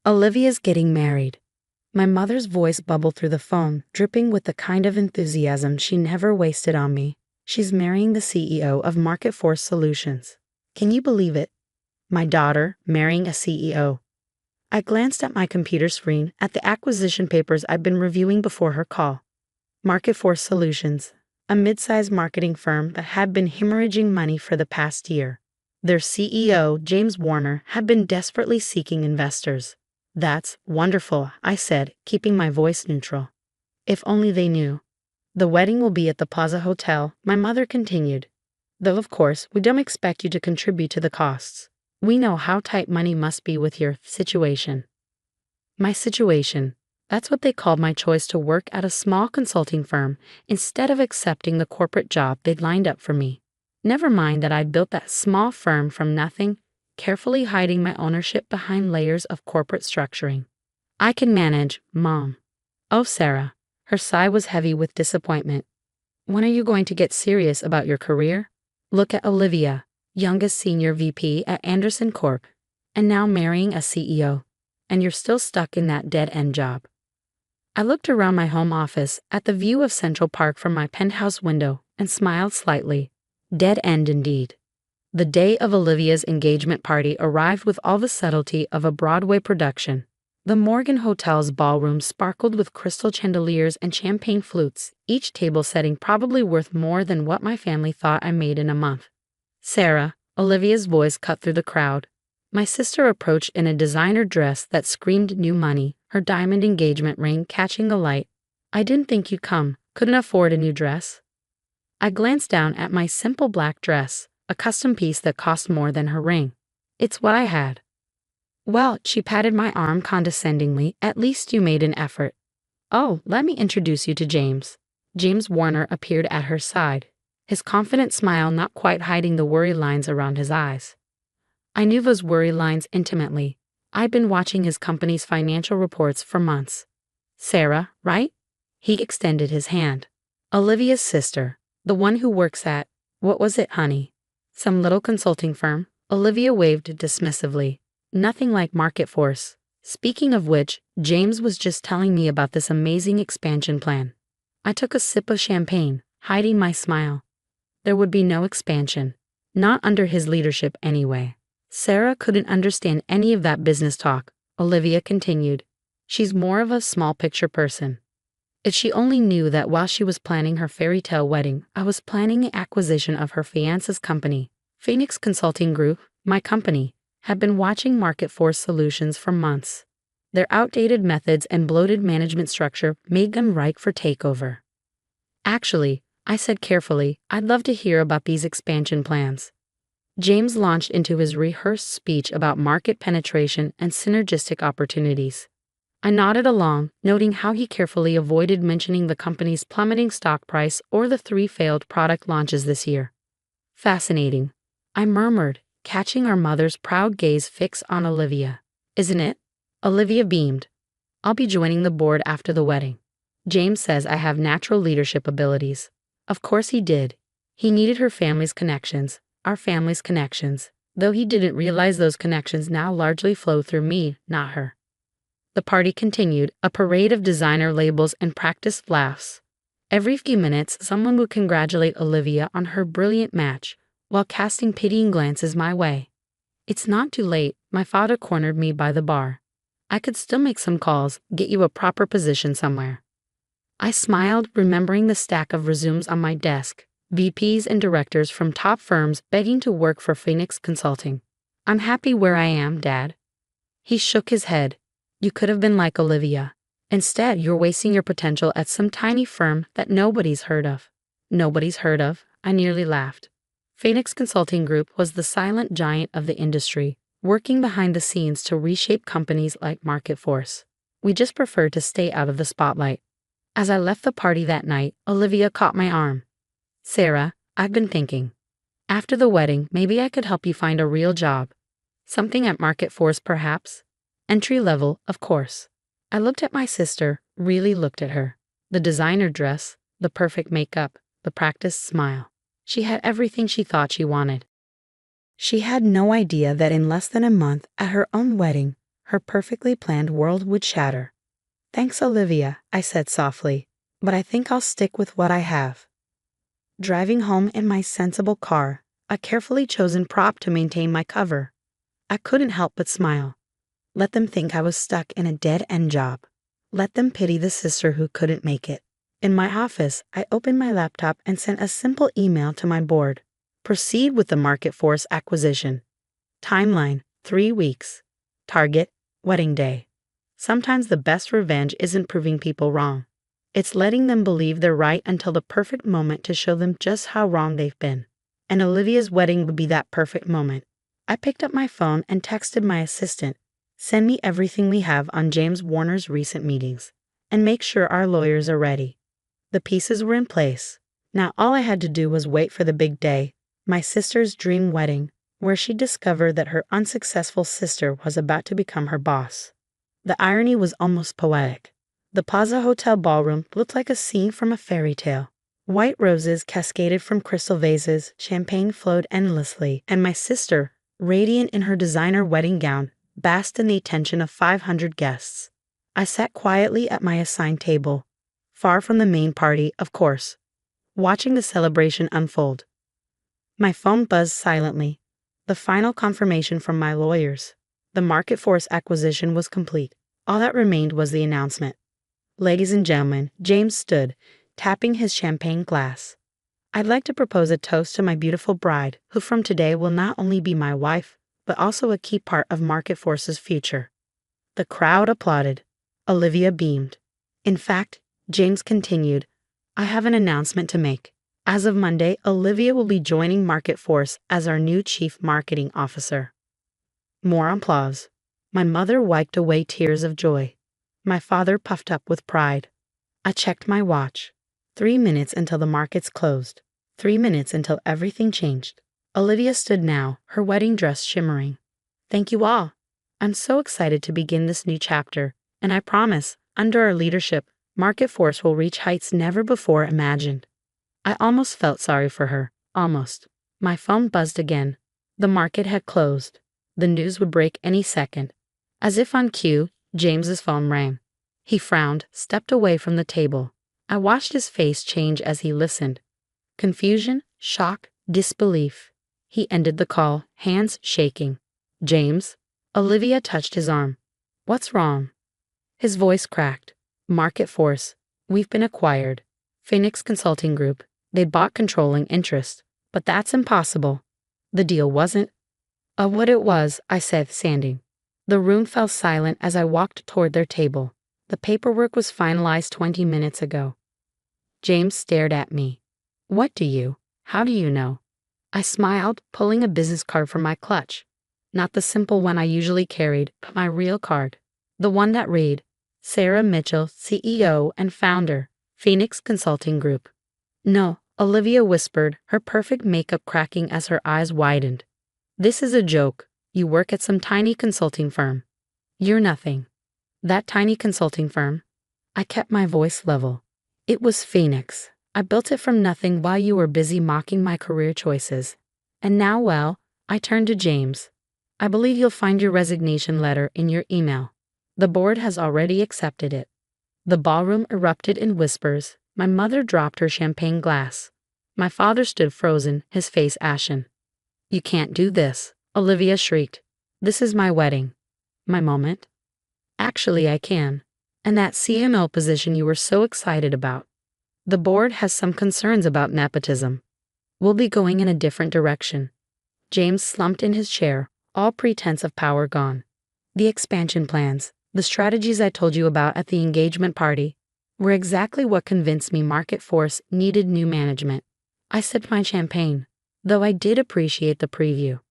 Olivia's getting married. My mother's voice bubbled through the phone, dripping with the kind of enthusiasm she never wasted on me. She's marrying the CEO of Market Force Solutions. Can you believe it? My daughter marrying a CEO. I glanced at my computer screen at the acquisition papers I'd been reviewing before her call. Market Force Solutions, a mid-sized marketing firm that had been hemorrhaging money for the past year. Their CEO, James Warner, had been desperately seeking investors. That's wonderful, I said, keeping my voice neutral. If only they knew. The wedding will be at the Plaza Hotel, my mother continued. Though of course, we don't expect you to contribute to the costs. We know how tight money must be with your situation. My situation. That's what they called my choice to work at a small consulting firm instead of accepting the corporate job they'd lined up for me. Never mind that I'd built that small firm from nothing, carefully hiding my ownership behind layers of corporate structuring. I can manage, Mom. Oh, Sarah. Her sigh was heavy with disappointment. When are you going to get serious about your career? Look at Olivia, youngest senior VP at Anderson Corp, and now marrying a CEO. And you're still stuck in that dead-end job. I looked around my home office at the view of Central Park from my penthouse window and smiled slightly. Dead end indeed. The day of Olivia's engagement party arrived with all the subtlety of a Broadway production. The Morgan Hotel's ballroom sparkled with crystal chandeliers and champagne flutes, each table setting probably worth more than what my family thought I made in a month. Sarah, Olivia's voice cut through the crowd. My sister approached in a designer dress that screamed new money, her diamond engagement ring catching the light. I didn't think you'd come, couldn't afford a new dress. I glanced down at my simple black dress, a custom piece that cost more than her ring. It's what I had. Well, she patted my arm condescendingly, at least you made an effort. Oh, let me introduce you to James. James Warner appeared at her side, his confident smile not quite hiding the worry lines around his eyes. I knew those worry lines intimately. I'd been watching his company's financial reports for months. Sarah, right? He extended his hand. Olivia's sister, the one who works at, what was it, honey? Some little consulting firm? Olivia waved dismissively. Nothing like Market Force. Speaking of which, James was just telling me about this amazing expansion plan. I took a sip of champagne, hiding my smile. There would be no expansion. Not under his leadership anyway. Sarah couldn't understand any of that business talk, Olivia continued. She's more of a small picture person. If she only knew that while she was planning her fairy tale wedding, I was planning the acquisition of her fiance's company. Phoenix Consulting Group, my company, had been watching Market Force Solutions for months. Their outdated methods and bloated management structure made them ripe for takeover. Actually, I said carefully, I'd love to hear about these expansion plans. James launched into his rehearsed speech about market penetration and synergistic opportunities. I nodded along, noting how he carefully avoided mentioning the company's plummeting stock price or the 3 failed product launches this year. Fascinating, I murmured, catching our mother's proud gaze fix on Olivia. Isn't it? Olivia beamed. I'll be joining the board after the wedding. James says I have natural leadership abilities. Of course he did. He needed her family's connections. Our family's connections, though he didn't realize those connections now largely flow through me, not her. The party continued, a parade of designer labels and practiced laughs. Every few minutes, someone would congratulate Olivia on her brilliant match, while casting pitying glances my way. It's not too late, my father cornered me by the bar. I could still make some calls, get you a proper position somewhere. I smiled, remembering the stack of resumes on my desk. VPs and directors from top firms begging to work for Phoenix Consulting. I'm happy where I am, Dad. He shook his head. You could have been like Olivia. Instead, you're wasting your potential at some tiny firm that nobody's heard of. Nobody's heard of? I nearly laughed. Phoenix Consulting Group was the silent giant of the industry, working behind the scenes to reshape companies like Market Force. We just preferred to stay out of the spotlight. As I left the party that night, Olivia caught my arm. Sarah, I've been thinking. After the wedding, maybe I could help you find a real job. Something at Market Force, perhaps. Entry level, of course. I looked at my sister, really looked at her. The designer dress, the perfect makeup, the practiced smile. She had everything she thought she wanted. She had no idea that in less than a month, at her own wedding, her perfectly planned world would shatter. "Thanks, Olivia," I said softly, "but I think I'll stick with what I have." Driving home in my sensible car, a carefully chosen prop to maintain my cover, I couldn't help but smile. Let them think I was stuck in a dead-end job. Let them pity the sister who couldn't make it. In my office, I opened my laptop and sent a simple email to my board. Proceed with the Market Force acquisition. Timeline, 3 weeks. Target, wedding day. Sometimes the best revenge isn't proving people wrong. It's letting them believe they're right until the perfect moment to show them just how wrong they've been. And Olivia's wedding would be that perfect moment. I picked up my phone and texted my assistant, "Send me everything we have on James Warner's recent meetings, and make sure our lawyers are ready." The pieces were in place. Now all I had to do was wait for the big day, my sister's dream wedding, where she discovered that her unsuccessful sister was about to become her boss. The irony was almost poetic. The Plaza Hotel ballroom looked like a scene from a fairy tale. White roses cascaded from crystal vases, champagne flowed endlessly, and my sister, radiant in her designer wedding gown, basked in the attention of 500 guests. I sat quietly at my assigned table, far from the main party, of course, watching the celebration unfold. My phone buzzed silently. The final confirmation from my lawyers. The Market Force acquisition was complete. All that remained was the announcement. "Ladies and gentlemen," James stood, tapping his champagne glass. "I'd like to propose a toast to my beautiful bride, who from today will not only be my wife, but also a key part of Market Force's future." The crowd applauded. Olivia beamed. "In fact," James continued, "I have an announcement to make. As of Monday, Olivia will be joining Market Force as our new Chief Marketing Officer." More applause. My mother wiped away tears of joy. My father puffed up with pride. I checked my watch. 3 minutes until the markets closed. 3 minutes until everything changed. Olivia stood now, her wedding dress shimmering. "Thank you all. I'm so excited to begin this new chapter, and I promise, under our leadership, Market Force will reach heights never before imagined." I almost felt sorry for her. Almost. My phone buzzed again. The market had closed. The news would break any second. As if on cue, James's phone rang. He frowned, stepped away from the table. I watched his face change as he listened. Confusion, shock, disbelief. He ended the call, hands shaking. "James?" Olivia touched his arm. "What's wrong?" His voice cracked. "Market Force. We've been acquired. Phoenix Consulting Group. They bought controlling interest. But that's impossible." The deal wasn't. What it was," I said, standing. The room fell silent as I walked toward their table. The paperwork was finalized 20 minutes ago. James stared at me. How do you know?" I smiled, pulling a business card from my clutch. Not the simple one I usually carried, but my real card. The one that read, "Sarah Mitchell, CEO and founder, Phoenix Consulting Group." "No," Olivia whispered, her perfect makeup cracking as her eyes widened. "This is a joke. You work at some tiny consulting firm. You're nothing." "That tiny consulting firm?" I kept my voice level. "It was Phoenix. I built it from nothing while you were busy mocking my career choices. And now, well," I turned to James. "I believe you'll find your resignation letter in your email. The board has already accepted it." The ballroom erupted in whispers. My mother dropped her champagne glass. My father stood frozen, his face ashen. "You can't do this," Olivia shrieked. "This is my wedding. My moment." "Actually, I can. And that CMO position you were so excited about. The board has some concerns about nepotism. We'll be going in a different direction." James slumped in his chair, all pretense of power gone. "The expansion plans, the strategies I told you about at the engagement party, were exactly what convinced me Market Force needed new management." I sipped my champagne, though I did appreciate the preview.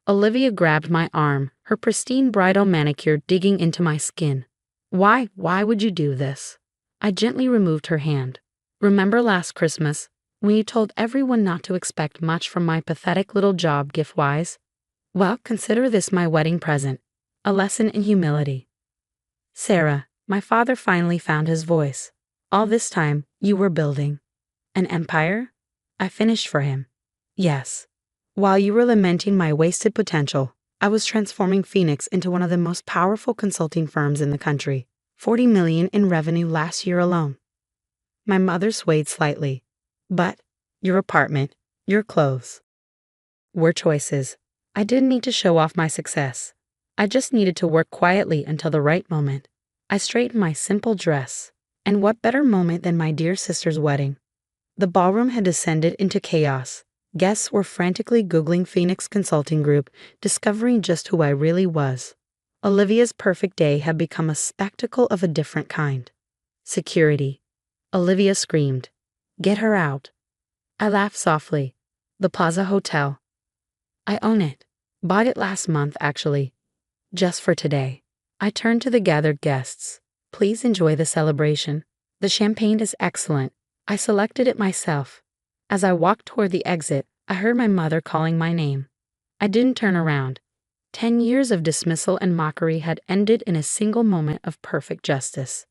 Olivia grabbed my arm, her pristine bridal manicure digging into my skin. Why would you do this?" I gently removed her hand. "Remember last Christmas, when you told everyone not to expect much from my pathetic little job gift-wise? Well, consider this my wedding present, a lesson in humility." "Sarah," my father finally found his voice. "All this time, you were building an empire?" I finished for him. "Yes. While you were lamenting my wasted potential, I was transforming Phoenix into one of the most powerful consulting firms in the country. 40 million in revenue last year alone. My mother swayed slightly. But your apartment, your clothes, were choices. I didn't need to show off my success. I just needed to work quietly until the right moment. I straightened my simple dress. And what better moment than my dear sister's wedding? The ballroom had descended into chaos. Guests were frantically Googling Phoenix Consulting Group, discovering just who I really was. Olivia's perfect day had become a spectacle of a different kind. Security. Olivia screamed. Get her out. I laughed softly. The Plaza Hotel. I own it. Bought it last month, actually. Just for today. I turned to the gathered guests. Please enjoy the celebration. The champagne is excellent. I selected it myself. As I walked toward the exit, I heard my mother calling my name. I didn't turn around. 10 years of dismissal and mockery had ended in a single moment of perfect justice.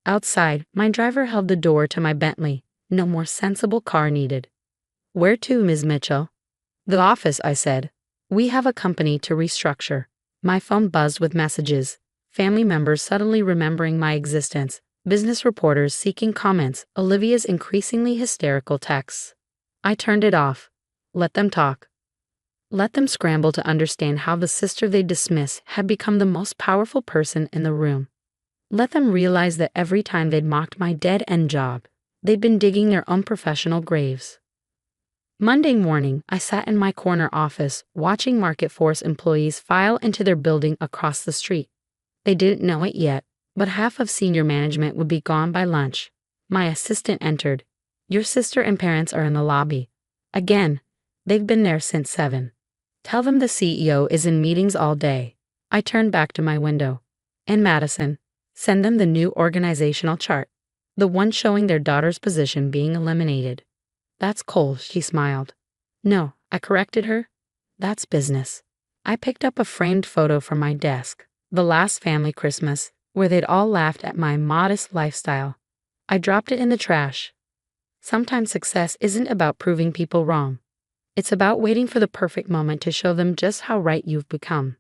Outside, my driver held the door to my Bentley. No more sensible car needed. Where to, Ms. Mitchell? The office, I said. We have a company to restructure. My phone buzzed with messages. Family members suddenly remembering my existence. Business reporters seeking comments. Olivia's increasingly hysterical texts. I turned it off. Let them talk. Let them scramble to understand how the sister they dismissed had become the most powerful person in the room. Let them realize that every time they'd mocked my dead-end job, they'd been digging their own professional graves. Monday morning, I sat in my corner office, watching Market Force employees file into their building across the street. They didn't know it yet, but half of senior management would be gone by lunch. My assistant entered. Your sister and parents are in the lobby. Again, they've been there since 7. Tell them the CEO is in meetings all day. I turned back to my window. And Madison, send them the new organizational chart. The one showing their daughter's position being eliminated. That's cold, she smiled. No, I corrected her. That's business. I picked up a framed photo from my desk. The last family Christmas, where they'd all laughed at my modest lifestyle. I dropped it in the trash. Sometimes success isn't about proving people wrong. It's about waiting for the perfect moment to show them just how right you've become.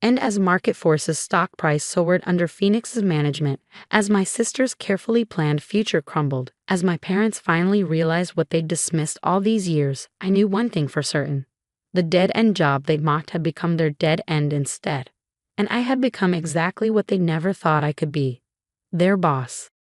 And as Market Force's stock price soared under Phoenix's management, as my sister's carefully planned future crumbled, as my parents finally realized what they'd dismissed all these years, I knew one thing for certain. The dead-end job they mocked had become their dead end instead. And I had become exactly what they never thought I could be. Their boss.